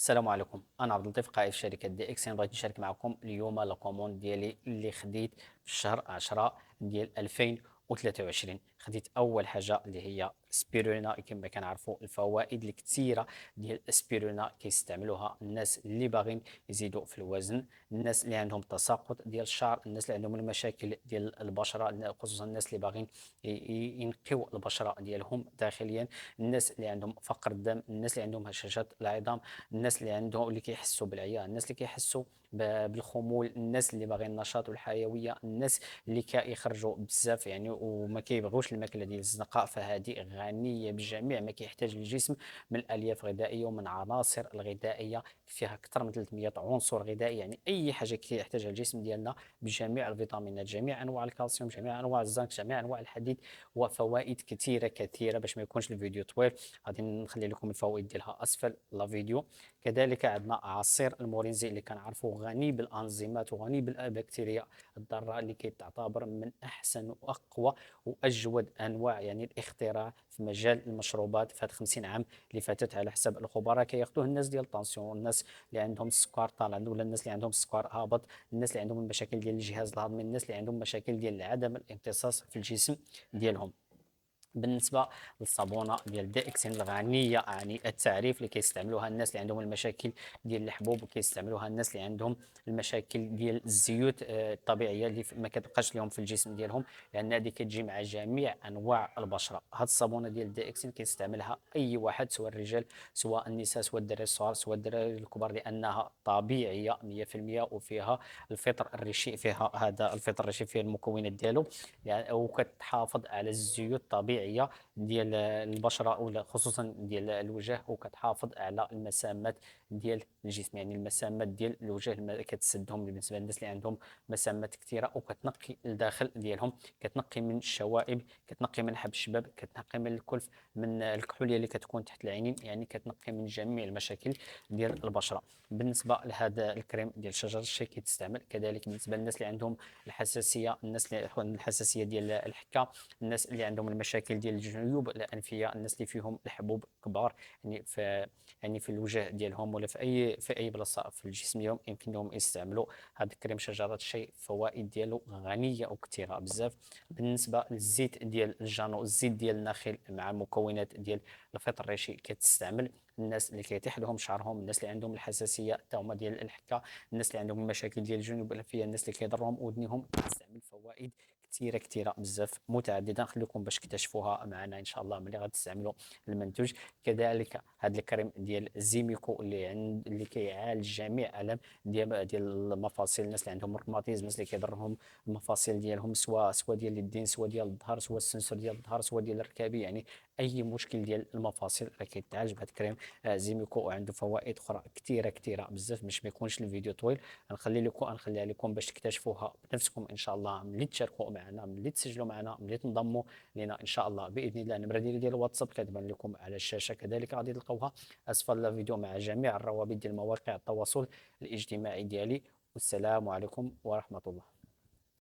السلام عليكم، انا عبد اللطيف قائد شركه دي اكس. بغيت نشارك معكم اليوم لا كوموند ديالي اللي خديت في شهر 10 ديال 2023. خديت اول حاجه اللي هي سبيرولينا. كما كنعرفوا الفوائد الكثيره ديال السبيرولينا كيستعملوها الناس اللي باغيين يزيدوا في الوزن، الناس اللي عندهم تساقط ديال الشعر، الناس اللي عندهم المشاكل ديال البشره، خصوصا الناس اللي باغيين ينقيو البشره ديالهم داخليا، الناس اللي عندهم فقر الدم، الناس اللي عندهم هشاشات العظام، الناس اللي عندهم اللي كيحسوا بالعيا، الناس اللي كيحسوا بالخمول، الناس اللي باغيين النشاط والحيويه، الناس اللي كيخرجوا بزاف يعني وما كيبغوش الماكله ديال الزنقاء. فهذه غنيه بجميع ما كيحتاج الجسم من الالياف الغذائيه ومن عناصر الغذائيه، فيها اكثر من 300 عنصر غذائي. يعني اي حاجه كيحتاجها الجسم ديالنا بجميع الفيتامينات، جميع انواع الكالسيوم، جميع انواع الزنك، جميع انواع الحديد، وفوائد كثيره كثيره. باش ما يكونش الفيديو طويل غادي نخلي لكم الفوائد ديالها اسفل لا فيديو. كذلك عندنا عصير المورينزي اللي كنعرفوا غني بالانزيمات وغني بالبكتيريا الضاره، اللي كيتعتبر من احسن واقوى واجود انواع يعني الاختراع في مجال المشروبات في هاد 50 عام اللي فاتت. على حسب الخبراء كياخذوه الناس ديال الطونسيون، الناس اللي عندهم السكر طالع، ولا الناس اللي عندهم السكر هابط، الناس اللي عندهم المشاكل ديال الجهاز الهضمي، الناس اللي عندهم مشاكل ديال عدم الامتصاص في الجسم ديالهم. بالنسبه للصابونه ديال دي اكسين الغنيه يعني التعريف اللي كيستعملوها الناس اللي عندهم المشاكل ديال الحبوب، وكيستعملوها الناس اللي عندهم المشاكل ديال الزيوت الطبيعيه اللي ما كتبقاش لهم في الجسم ديالهم، لان هذه كتجي مع جميع انواع البشره. هاد الصابونه ديال دي اكسين كيستعملها اي واحد، سواء الرجال سواء النساء سواء الدراري الصغار سواء الدراري الكبار، لانها طبيعيه 100% وفيها الفطر الرشيق، فيها هذا الفطر الرشيق فيه المكونات ديالو يعني، وكتحافظ على الزيوت الطبيعيه ديال البشره ولا خصوصا ديال الوجه، وكتحافظ على المسامات ديال الجسم. يعني المسامات ديال الوجه كتسدهم بالنسبه للناس اللي عندهم مسامات كثيره، وكتنقي الداخل ديالهم، كتنقي من الشوائب، كتنقي من حب الشباب، كتنقي من الكلف، من الكحوليه اللي كتكون تحت العينين، يعني كتنقي من جميع المشاكل ديال البشره. بالنسبه لهذا الكريم ديال شجر الشاي كيتستعمل كذلك بالنسبه للناس اللي عندهم الحساسيه، الناس اللي عندهم الحساسيه ديال الحكه، الناس اللي عندهم المشاكل ديال الجيوب الانفيه، الناس اللي فيهم الحبوب كبار يعني في الوجه ديالهم، ولا في اي بلاصه في الجسم ديالهم، يمكن لهم يستعملوا هذا الكريم شجره الشاي. الفوائد ديالو غنيه وكثيره بزاف. بالنسبه للزيت ديال الجانو، الزيت ديال النخيل مع المكونات ديال الفطر الريشي كتستعمل الناس اللي كيطيح لهم شعرهم، الناس اللي عندهم الحساسيه حتى هما ديال الحكه، الناس اللي عندهم المشاكل ديال الجنوب الانفيه، الناس اللي كيضرهم ودنيهم، كتستعمل فوائد كثيره كثيره بزاف متعدده. نخليكم باش تكتشفوها معنا ان شاء الله ملي غتستعملوا المنتوج. كذلك هذا الكريم ديال زيميكو اللي كيعالج جميع الام ديال المفاصل، الناس اللي عندهم الروماتيزم، الناس اللي كيضرهم المفاصل ديالهم، سواء ديال اليدين سواء ديال الظهر سواء السنسور ديال الظهر سواء ديال الركابي، يعني اي مشكل ديال المفاصل راه كيتعالج بهذا الكريم زيميكو. وعنده فوائد اخرى كثيره كثيره بزاف. باش ما يكونش الفيديو طويل غنخليها لكم باش تكتشفوها بنفسكم ان شاء الله، ملي تشاركوا معنا، ملي تسجلوا معنا، ملي تنضموا لنا ان شاء الله باذن الله. النمره ديال الواتساب كتبان لكم على الشاشه، كذلك غادي تلقاوها اسفل الفيديو مع جميع الروابط ديال مواقع التواصل الاجتماعي ديالي. والسلام عليكم ورحمه الله.